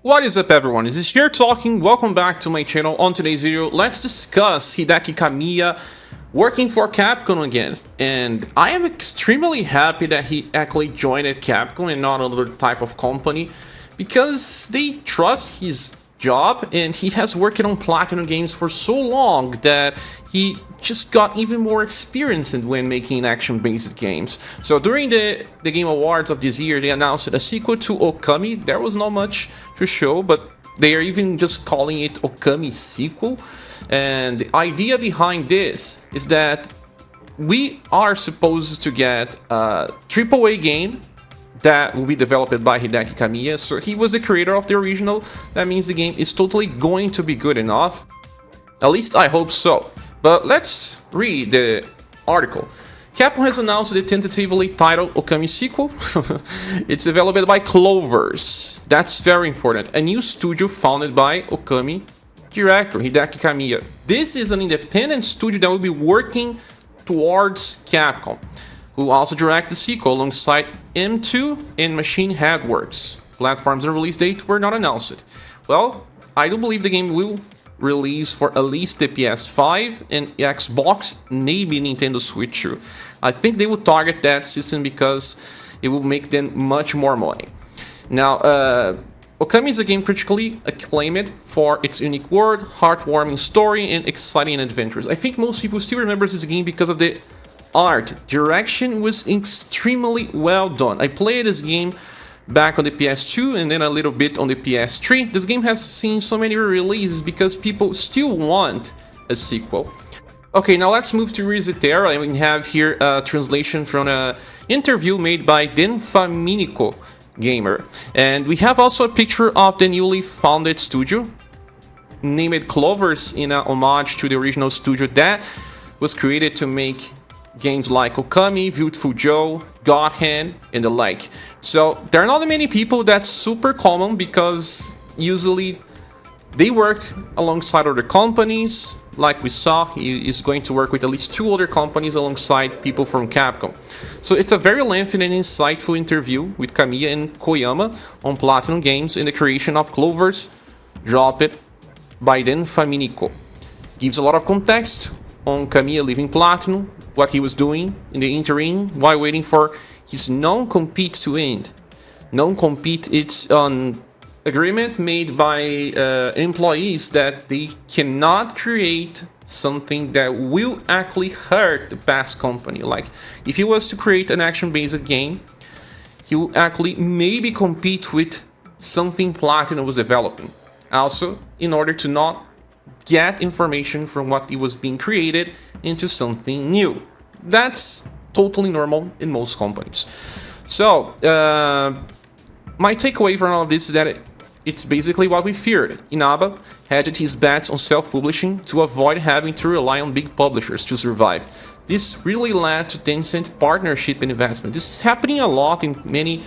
What is up everyone, this is Here Talking, welcome back to my channel. On today's video, let's discuss Hideki Kamiya working for Capcom again. And I am extremely happy that he actually joined Capcom and not another type of company, because they trust his job and he has worked on Platinum games for so long that he just got even more experience when making action-based games. So during the Game Awards of this year, they announced a sequel to Okami. There was not much to show, but they are even just calling it Okami sequel. And the idea behind this is that we are supposed to get a AAA game that will be developed by Hideki Kamiya. So he was the creator of the original. That means the game is totally going to be good enough. At least I hope so. But let's read the article. Capcom has announced the tentatively titled Okami sequel. It's developed by Clovers. That's very important. A new studio founded by Okami director Hideki Kamiya. This is an independent studio that will be working towards Capcom, who also direct the sequel alongside M2 and Machine Head Works. Platforms and release date were not announced. Well, I do believe the game will release for at least the PS5 and Xbox, maybe Nintendo Switch too. I think they will target that system because it will make them much more money. Now, Okami is a game critically acclaimed for its unique world, heartwarming story, and exciting adventures. I think most people still remember this game because of the art. Direction was extremely well done. I played this game back on the PS2 and then a little bit on the PS3. This game has seen so many releases because people still want a sequel. Okay, now let's move to Resetera, and we have here a translation from an interview made by Denfaminico Gamer. And we have also a picture of the newly founded studio, named Clovers, in a homage to the original studio that was created to make games like Okami, Beautiful Joe, God Hand, and the like. So there are not many people that's super common because usually they work alongside other companies. Like we saw, he is going to work with at least 2 other companies alongside people from Capcom. So it's a very lengthy and insightful interview with Kamiya and Koyama on Platinum games and the creation of Clovers, dropped by Denfaminico. Gives a lot of context on Kamiya leaving Platinum, what he was doing in the interim while waiting for his non-compete to end. Non-compete, it's an agreement made by employees that they cannot create something that will actually hurt the past company. Like, if he was to create an action-based game, he will actually maybe compete with something Platinum was developing. Also, in order to not get information from what was being created into something new. That's totally normal in most companies. So, my takeaway from all of this is that it's basically what we feared. Inaba hedged his bets on self-publishing to avoid having to rely on big publishers to survive. This really led to Tencent partnership and investment. This is happening a lot in many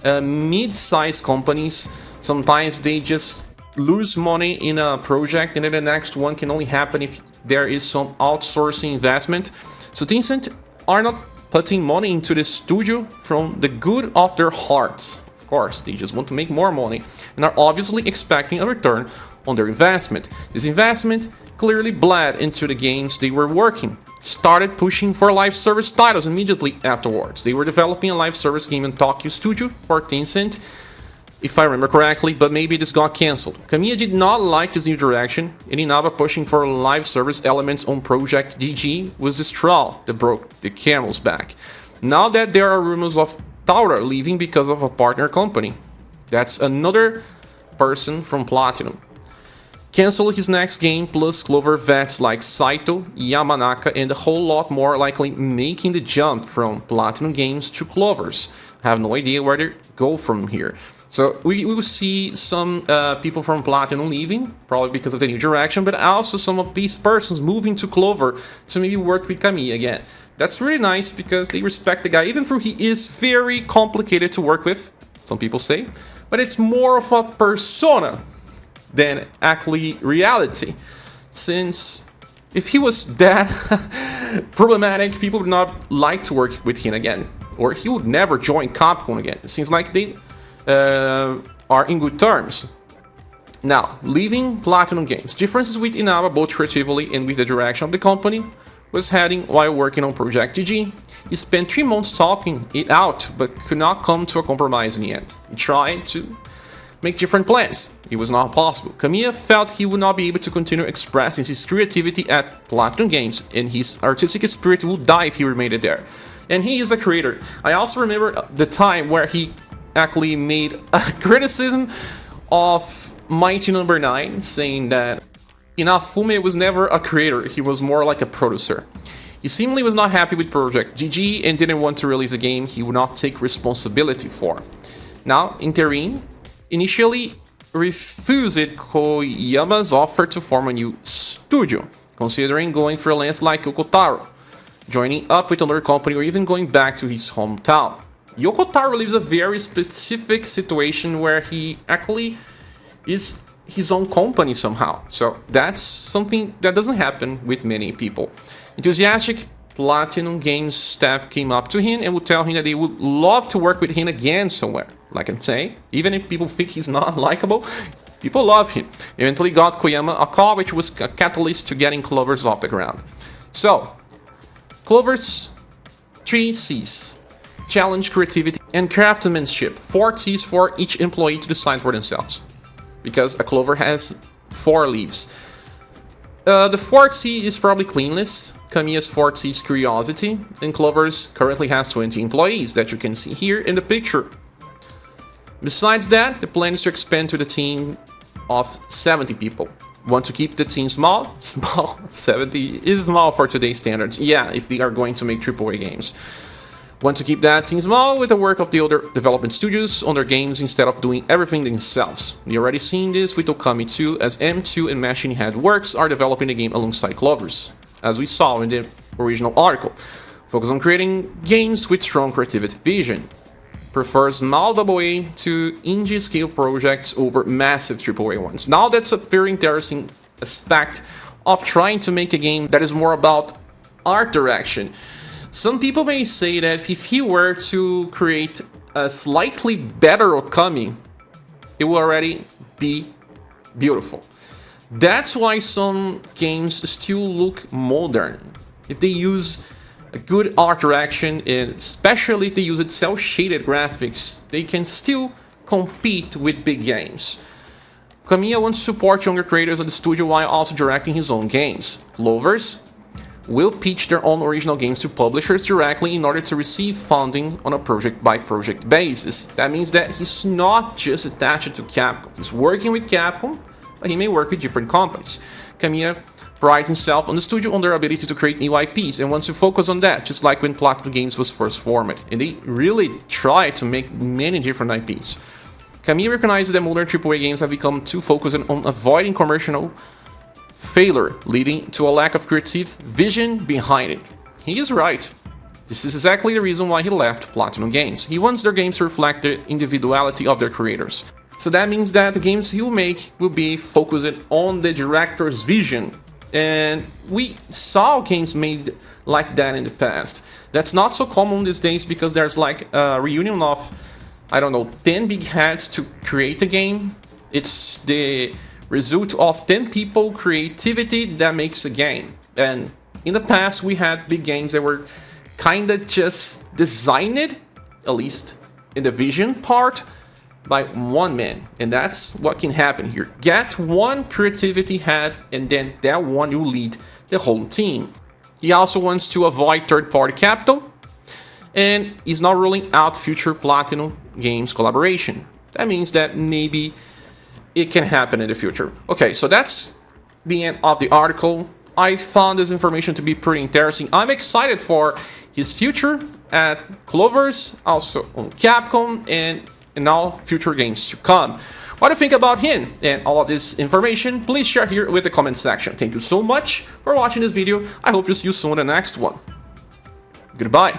mid-sized companies. Sometimes they just lose money in a project and then the next one can only happen if there is some outsourcing investment. So Tencent are not putting money into the studio from the good of their hearts. Of course, they just want to make more money and are obviously expecting a return on their investment. This investment clearly bled into the games they were working. Started pushing for live service titles immediately afterwards. They were developing a live service game in Tokyo Studio for Tencent, if I remember correctly, but maybe this got cancelled. Kamiya did not like this new direction, and Inaba pushing for live service elements on Project GG was the straw that broke the camel's back. Now that there are rumors of Taura leaving because of a partner company, that's another person from Platinum. Cancel his next game, plus Clover vets like Saito, Yamanaka, and a whole lot more likely making the jump from Platinum games to Clovers. I have no idea where they go from here. So we will see some people from Platinum leaving, probably because of the new direction, but also some of these persons moving to Clover to maybe work with Kamiya again. That's really nice because they respect the guy, even though he is very complicated to work with, some people say, but it's more of a persona than actually reality. Since if he was that problematic, people would not like to work with him again, or he would never join Capcom again. It seems like they are in good terms. Now, leaving Platinum Games, differences with Inaba both creatively and with the direction of the company was heading while working on Project GG. He spent 3 months talking it out, but could not come to a compromise in the end. He tried to make different plans. It was not possible. Kamiya felt he would not be able to continue expressing his creativity at Platinum Games, and his artistic spirit would die if he remained there. And he is a creator. I also remember the time where he actually made a criticism of Mighty Number 9, saying that Inafume was never a creator, he was more like a producer. He seemingly was not happy with Project GG and didn't want to release a game he would not take responsibility for. Now, Interim initially refused Koyama's offer to form a new studio, considering going freelance like Yokotaro, joining up with another company, or even going back to his hometown. Yokotaro lives a very specific situation where he actually is his own company somehow. So that's something that doesn't happen with many people. Enthusiastic Platinum Games staff came up to him and would tell him that they would love to work with him again somewhere. Like I'm saying, even if people think he's not likable, people love him. Eventually got Koyama a call, which was a catalyst to getting Clovers off the ground. So, Clovers, 3 C's. Challenge, creativity, and craftsmanship. 4 C's for each employee to decide for themselves, because a clover has 4 leaves. The 4th C is probably cleanliness. Kamiya's 4th C is curiosity, and Clovers currently has 20 employees that you can see here in the picture. Besides that, the plan is to expand to the team of 70 people. Want to keep the team small? Small. 70 is small for today's standards. Yeah, if they are going to make AAA games. Want to keep that team small with the work of the other development studios on their games instead of doing everything themselves. You already seen this with Okami 2, as M2 and Machine Head Works are developing the game alongside Clovers, as we saw in the original article. Focus on creating games with strong creativity vision. Prefers small AA to indie scale projects over massive AAA ones. Now that's a very interesting aspect of trying to make a game that is more about art direction. Some people may say that if he were to create a slightly better Okami, it will already be beautiful. That's why some games still look modern. If they use a good art direction, and especially if they use cel-shaded graphics, they can still compete with big games. Kamiya wants to support younger creators at the studio while also directing his own games. Clovers will pitch their own original games to publishers directly in order to receive funding on a project-by-project basis. That means that he's not just attached to Capcom. He's working with Capcom, but he may work with different companies. Kamiya prides himself on the studio on their ability to create new IPs and wants to focus on that, just like when Platinum Games was first formed. And they really tried to make many different IPs. Kamiya recognizes that modern AAA games have become too focused on avoiding commercial failure, leading to a lack of creative vision behind it. He is right. This is exactly the reason why he left Platinum Games. He wants their games to reflect the individuality of their creators. So that means that the games he will make will be focused on the director's vision. And we saw games made like that in the past. That's not so common these days because there's like a reunion of, I don't know, 10 big heads to create a game. It's the result of 10 people creativity that makes a game. And in the past we had big games that were kinda just designed, at least in the vision part, by one man. And that's what can happen here. Get one creativity head and then that one will lead the whole team. He also wants to avoid third-party capital and is not ruling out future Platinum Games collaboration. That means that maybe it can happen in the future. Okay, so that's the end of the article. I found this information to be pretty interesting. I'm excited for his future at Clovers, also on Capcom, and in all future games to come. What do you think about him and all of this information? Please share here with the comment section. Thank you so much for watching this video. I hope to see you soon in the next one. Goodbye.